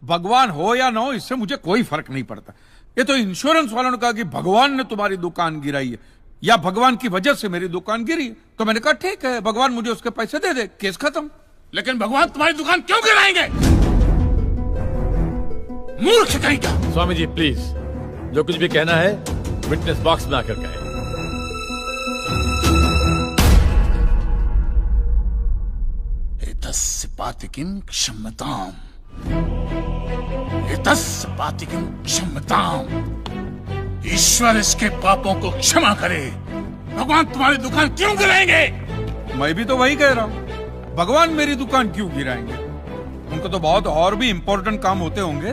भगवान हो या ना हो इससे मुझे कोई फर्क नहीं पड़ता। ये तो इंश्योरेंस वालों ने कहा कि भगवान ने तुम्हारी दुकान गिराई है या भगवान की वजह से मेरी दुकान गिरी, तो मैंने कहा ठीक है, भगवान मुझे उसके पैसे दे दे, केस खत्म। लेकिन भगवान तुम्हारी दुकान क्यों गिराएंगे? मूर्ख कहीं का। स्वामी जी प्लीज, जो कुछ भी कहना है विटनेस बॉक्स में आकर कहें। एतस्य पातिकीं क्षम्यताम्, एतस्य पातिकीं क्षम्यताम्। ईश्वर इसके पापों को क्षमा करे। भगवान तुम्हारी दुकान क्यों गिराएंगे? मैं भी तो वही कह रहा हूं, भगवान मेरी दुकान क्यों गिराएंगे? उनको तो बहुत और भी इंपॉर्टेंट काम होते होंगे।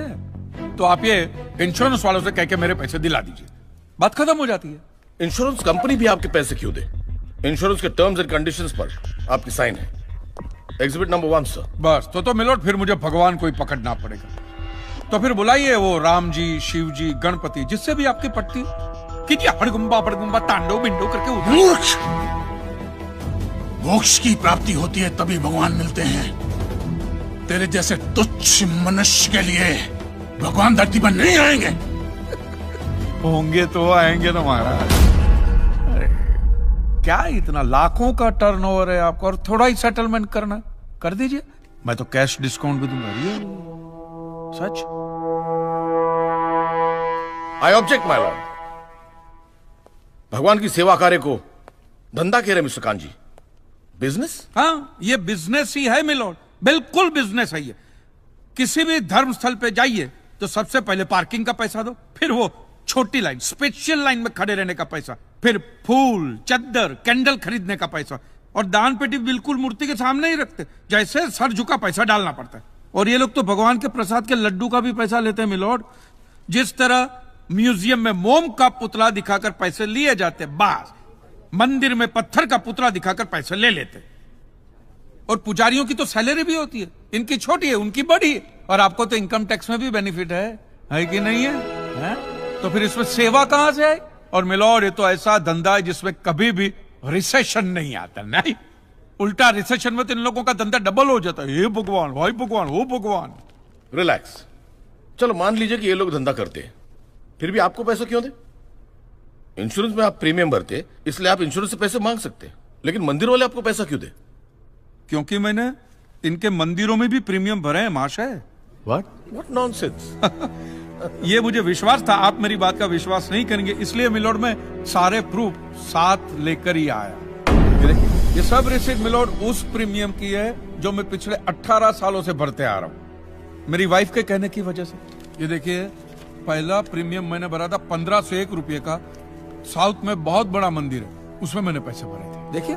तो आप ये इंश्योरेंस वालों से कह के मेरे पैसे दिला दीजिए, बात खत्म हो जाती है। इंश्योरेंस कंपनी भी आपके पैसे क्यों दे? इंश्योरेंस के टर्म्स एंड कंडीशंस पर आपकी साइन है। Exhibit number 1 sir. बस तो मिलोट, फिर मुझे भगवान को ही पकड़ना पड़ेगा। तो फिर बुलाइए वो राम जी, शिव जी, गणपति, जिससे भी आपकी पट्टी कीजिए, हड़गुम्बा तांडव बिंडो करके उधर। मूर्ख! मोक्ष की प्राप्ति होती है तभी भगवान मिलते हैं। तेरे जैसे तुच्छ मनुष्य के लिए भगवान धरती पर नहीं आएंगे। होंगे तो आएंगे ना महाराज। अरे क्या इतना लाखों का टर्नओवर है आपको, और थोड़ा ही सेटलमेंट करना, कर दीजिए, मैं तो कैश डिस्काउंट भी दूंगा। ये सच। I object my lord. भगवान की सेवा कार्य को धंधा कह रहे मिस्टर कान जी, बिजनेस? हाँ, ये बिजनेस ही है मिलोड, बिल्कुल बिजनेस है ये। किसी भी धर्म स्थल पे जाइए तो सबसे पहले पार्किंग का पैसा दो, फिर वो छोटी लाइन, स्पेशल लाइन में खड़े रहने का पैसा, फिर फूल, चद्दर, कैंडल खरीदने का पैसा, और दान पेटी बिल्कुल मूर्ति के सामने ही रखते, जैसे सर झुका पैसा डालना पड़ता है। और ये लोग तो भगवान के प्रसाद के लड्डू का भी पैसा लेते हैं मिलोड। जिस तरह म्यूजियम में मोम का पुतला दिखाकर पैसे लिए जाते, बस मंदिर में पत्थर का पुतला दिखाकर पैसे ले लेते। और पुजारियों की तो सैलरी भी होती है, इनकी छोटी है, उनकी बड़ी है। और आपको तो इनकम टैक्स में भी बेनिफिट है कि नहीं है? तो फिर इसमें सेवा कहां से है? और मिलोड, ये तो ऐसा धंधा है जिसमें कभी भी रिसेशन नहीं आता। नहीं, उल्टा रिसेशन में तो इन लोगों का धंधा डबल हो जाता है। हे भगवान, भाई भगवान, हो भगवान। रिलैक्स। चलो मान लीजिए कि ये लोग धंधा करते हैं, फिर भी आपको पैसा क्यों दे? इंश्योरेंस में आप प्रीमियम भरते, इसलिए आप इंश्योरेंस से पैसे मांग सकते हैं, लेकिन मंदिर वाले आपको पैसा क्यों दे? क्योंकि मैंने इनके मंदिरों में भी प्रीमियम भरे हैं महाशय। What nonsense? ये मुझे विश्वास था, आप मेरी बात का विश्वास नहीं करेंगे, इसलिए मिलोड में सारे प्रूफ साथ लेकर ही आया। ये सब रिसीट मिलोड उस प्रीमियम की है जो मैं पिछले 18 सालों से भरते आ रहा हूं, मेरी वाइफ के कहने की वजह से। ये देखिए, पहला प्रीमियम मैंने भरा था 1501 रुपये का, साउथ में बहुत बड़ा मंदिर है, उसमें मैंने पैसे भरे थे। देखिए,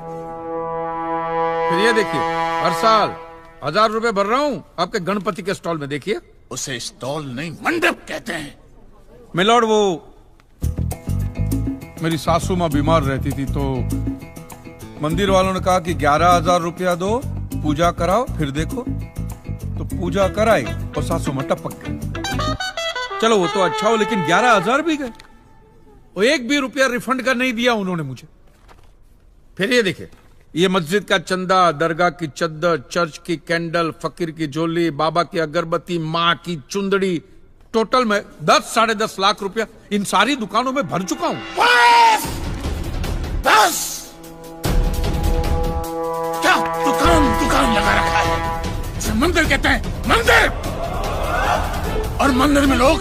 फिर ये देखिए, हर साल 1000 रुपए भर रहा हूं आपके गणपति के स्टॉल में। देखिए, उसे स्टॉल नहीं मंडप कहते हैं। मिलोड, वो मेरी सासू मां बीमार रहती थी, तो मंदिर वालों ने कहा कि 11,000 रुपया दो, पूजा कराओ, फिर देखो। तो पूजा कराई और सासू मां टपक गई। चलो वो तो अच्छा हो, लेकिन 11,000 भी गए, वो एक भी रुपया रिफंड का नहीं दिया उन्होंने मुझे। फिर ये देखिए, ये मस्जिद का चंदा, दरगाह की चद्दर, चर्च की कैंडल, फकीर की झोली, बाबा की अगरबत्ती, माँ की चुंदड़ी, टोटल में 10-10.5 लाख रुपया इन सारी दुकानों में भर चुका हूं। बस! क्या दुकान लगा रखा है? इसे मंदिर कहते हैं, मंदिर! और मंदिर में लोग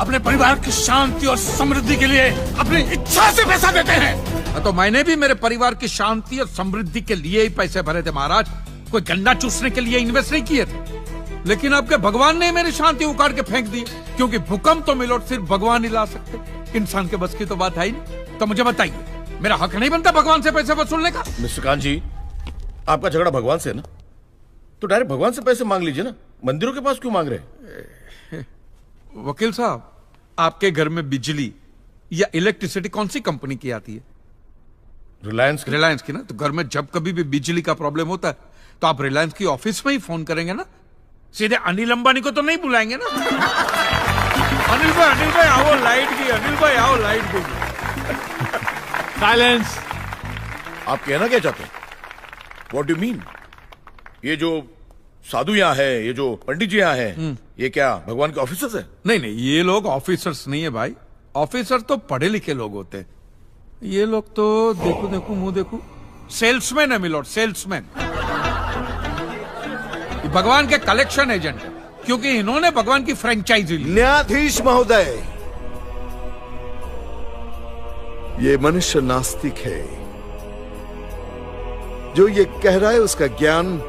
अपने परिवार की शांति और समृद्धि के लिए अपनी इच्छा से पैसा देते हैं। तो मैंने भी मेरे परिवार की शांति और समृद्धि के लिए ही पैसे भरे थे महाराज, कोई गन्ना चूसने के लिए इन्वेस्ट नहीं किए थे। लेकिन आपके भगवान ने मेरी शांति उखाड़ के फेंक दी, क्योंकि भूकंप तो मिलोट सिर्फ भगवान ही ला सकते, इंसान के बस की तो बात है ही नहीं। तो मुझे बताइए, मेरा हक नहीं बनता भगवान से पैसे वसूलने का? मिस्टर कान जी, आपका झगड़ा भगवान से है ना, तो डायरेक्ट भगवान से पैसे मांग लीजिए ना, मंदिरों के पास क्यों मांग रहे हैं? वकील साहब, आपके घर में बिजली या इलेक्ट्रिसिटी कौन सी कंपनी की आती है? रिलायंस की ना। तो घर में जब कभी भी बिजली का प्रॉब्लम होता है तो आप रिलायंस की ऑफिस में ही फोन करेंगे ना, सीधे अनिल अंबानी को तो नहीं बुलाएंगे ना। अनिल भाई आओ लाइट की, अनिल भाई आओ लाइट की। साइलेंस। आप कहना क्या चाहते हैं? What do mean? ये जो साधु यहाँ है, ये जो पंडित जी यहाँ है, ये क्या भगवान के ऑफिसर्स है? नहीं नहीं, ये लोग ऑफिसर्स नहीं है भाई। ऑफिसर तो पढ़े लिखे लोग होते हैं। ये लोग तो देखो देखो मुंह देखो, सेल्समैन है मिलोड, सेल्समैन। भगवान के कलेक्शन एजेंट है, क्योंकि इन्होंने भगवान की फ्रेंचाइजी ली। न्यायाधीश महोदय, ये मनुष्य नास्तिक है। जो ये कह रहा है उसका ज्ञान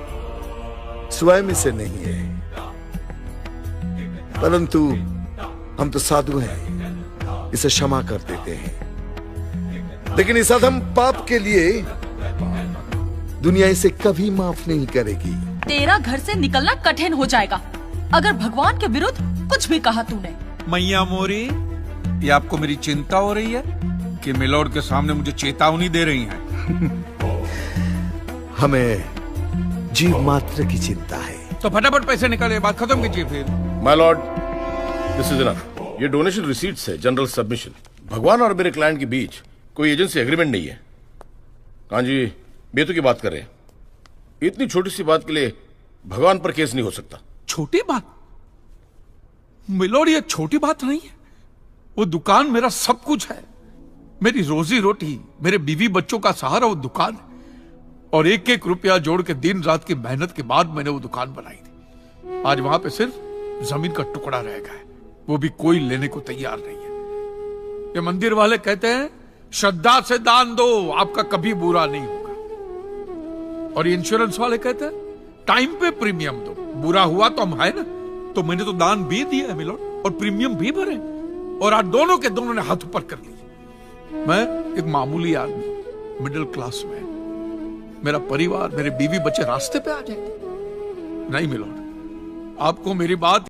स्वयं से नहीं है, परंतु हम तो साधु हैं, इसे क्षमा कर देते हैं। लेकिन इस अधम पाप के लिए दुनिया इसे कभी माफ नहीं करेगी। तेरा घर से निकलना कठिन हो जाएगा अगर भगवान के विरुद्ध कुछ भी कहा तूने। मैया मोरी, ये आपको मेरी चिंता हो रही है कि मिलोड के सामने मुझे चेतावनी दे रही हैं? हमें जीव मात्र की चिंता है। तो फटाफट पैसे निकाले, बात खत्म कीजिए फिर। My Lord, this is enough. ये डोनेशन रिसीट्स है, जनरल सबमिशन। भगवान और मेरे क्लाइंट के बीच कोई एजेंसी एग्रीमेंट नहीं है। कान जी बेतु की बात कर रहे हैं। इतनी छोटी सी बात के लिए भगवान पर केस नहीं हो सकता। छोटी बात मिलोड, ये छोटी बात नहीं है। वो दुकान मेरा सब कुछ है, मेरी रोजी रोटी, मेरे बीवी बच्चों का सहारा वो दुकान है। और एक एक रुपया जोड़ के दिन रात की मेहनत के बाद मैंने वो दुकान बनाई थी। आज वहां पे सिर्फ जमीन का टुकड़ा रह गया है, वो भी कोई लेने को तैयार नहीं है। ये मंदिर वाले कहते हैं श्रद्धा से दान दो, आपका कभी बुरा नहीं होगा। और ये इंश्योरेंस वाले कहते हैं टाइम पे प्रीमियम दो, बुरा हुआ तो हम है ना। तो मैंने तो दान भी दिया है मिलोड, और प्रीमियम भी भरे, और आज दोनों के दोनों ने हाथ ऊपर कर लिए। मैं एक मामूली आदमी, मिडिल क्लास में, मेरा परिवार, मेरे बीवी बच्चे रास्ते पे आ जाएंगे। नहीं मिलोड, आपको मेरी बात